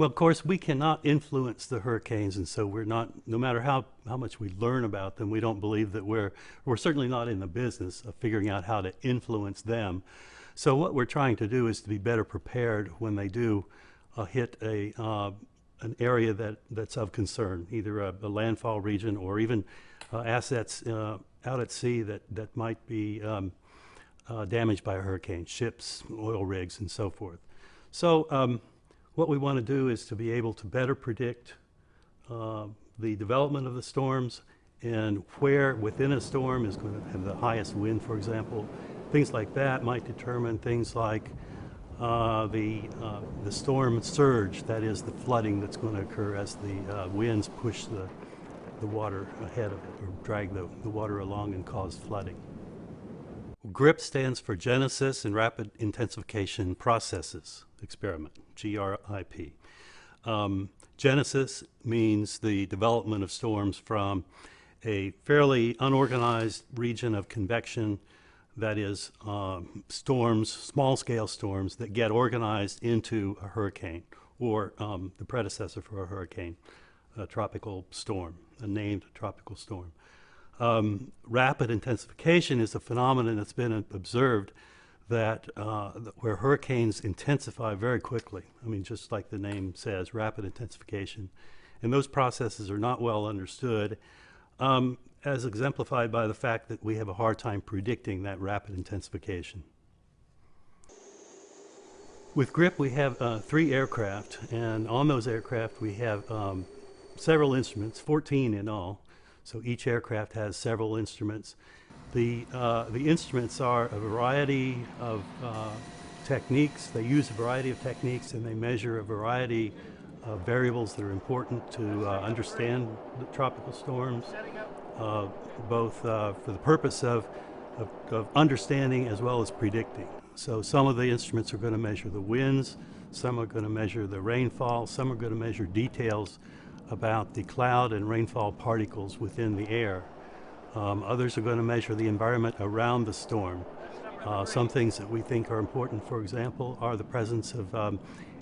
Well, of course, we cannot influence the hurricanes, and so we're not, no matter how much we learn about them, we don't believe that we're certainly not in the business of figuring out how to influence them. So what we're trying to do is to be better prepared when they do hit an area that's of concern, either a landfall region or even assets out at sea that might be damaged by a hurricane, ships, oil rigs, and so forth. So what we want to do is to be able to better predict the development of the storms and where within a storm is going to have the highest wind, for example. Things like that might determine things like the storm surge, that is the flooding that's going to occur as the winds push the water ahead of it or drag the water along and cause flooding. GRIP stands for Genesis and Rapid Intensification Processes Experiment, GRIP. Genesis means the development of storms from a fairly unorganized region of convection, that is storms, small-scale storms that get organized into a hurricane or the predecessor for a hurricane, a tropical storm, a named tropical storm. Rapid intensification is a phenomenon that's been observed that where hurricanes intensify very quickly. I mean, just like the name says, rapid intensification. And those processes are not well understood, as exemplified by the fact that we have a hard time predicting that rapid intensification. With GRIP, we have 3 aircraft, and on those aircraft we have several instruments, 14 in all. So each aircraft has several instruments. The instruments are a variety of techniques. They use a variety of techniques, and they measure a variety of variables that are important to understand the tropical storms, both for the purpose of understanding as well as predicting. So some of the instruments are going to measure the winds, some are going to measure the rainfall, some are going to measure details about the cloud and rainfall particles within the air. Others are going to measure the environment around the storm. Some things that we think are important, for example, are the presence of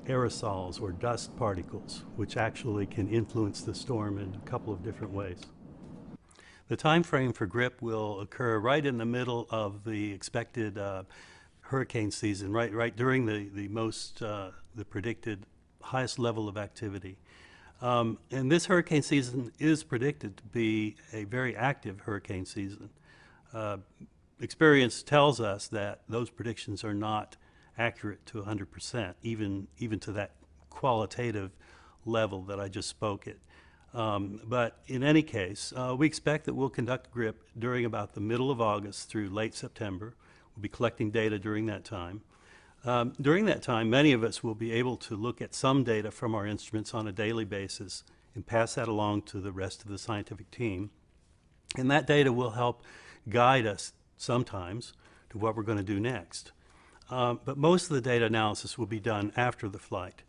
aerosols or dust particles, which actually can influence the storm in a couple of different ways. The time frame for GRIP will occur right in the middle of the expected hurricane season, right during the predicted highest level of activity. And this hurricane season is predicted to be a very active hurricane season. Experience tells us that those predictions are not accurate to 100%, even to that qualitative level that I just spoke at. But in any case, we expect that we'll conduct GRIP during about the middle of August through late September. We'll be collecting data during that time. During that time, many of us will be able to look at some data from our instruments on a daily basis and pass that along to the rest of the scientific team. And that data will help guide us sometimes to what we're going to do next. But most of the data analysis will be done after the flight.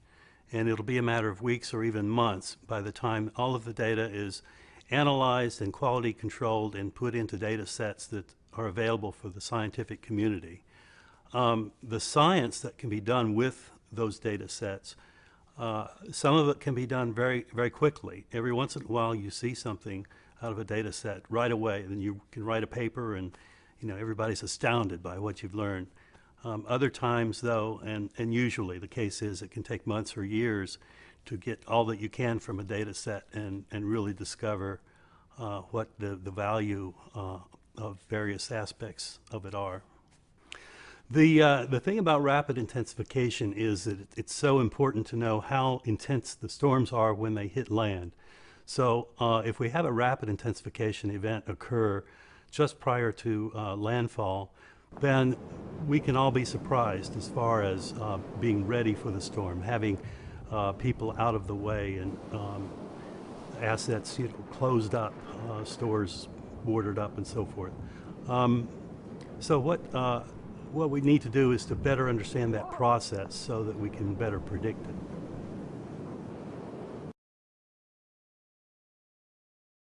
And it'll be a matter of weeks or even months by the time all of the data is analyzed and quality controlled and put into data sets that are available for the scientific community. The science that can be done with those data sets, some of it can be done very, very quickly. Every once in a while you see something out of a data set right away, then you can write a paper and everybody's astounded by what you've learned. Other times though, and usually the case is it can take months or years to get all that you can from a data set and really discover what the value of various aspects of it are. The thing about rapid intensification is that it's so important to know how intense the storms are when they hit land. So if we have a rapid intensification event occur just prior to landfall, then we can all be surprised as far as being ready for the storm, having people out of the way and assets closed up, stores boarded up and so forth. So what we need to do is to better understand that process so that we can better predict it.